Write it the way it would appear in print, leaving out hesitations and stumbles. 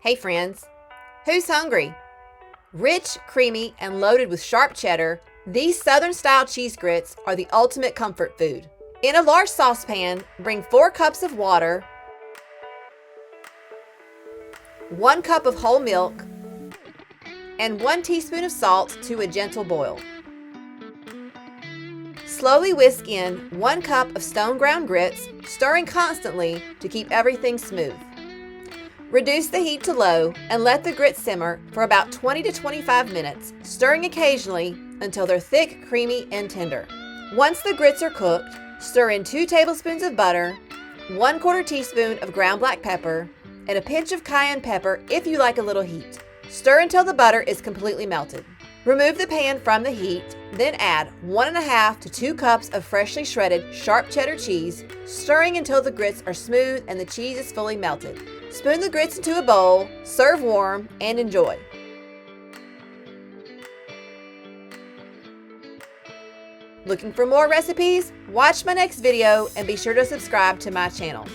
Hey friends, who's hungry? Rich, creamy, and loaded with sharp cheddar, these Southern-style cheese grits are the ultimate comfort food. In a large saucepan, bring 4 cups of water, 1 cup of whole milk, and 1 teaspoon of salt to a gentle boil. Slowly whisk in 1 cup of stone-ground grits, stirring constantly to keep everything smooth. Reduce the heat to low and let the grits simmer for about 20 to 25 minutes, stirring occasionally until they're thick, creamy, and tender. Once the grits are cooked, stir in 2 tablespoons of butter, 1/4 teaspoon of ground black pepper, and a pinch of cayenne pepper if you like a little heat. Stir until the butter is completely melted. Remove the pan from the heat, then add 1½ to 2 cups of freshly shredded sharp cheddar cheese, stirring until the grits are smooth and the cheese is fully melted. Spoon the grits into a bowl, serve warm, and enjoy. Looking for more recipes? Watch my next video and be sure to subscribe to my channel.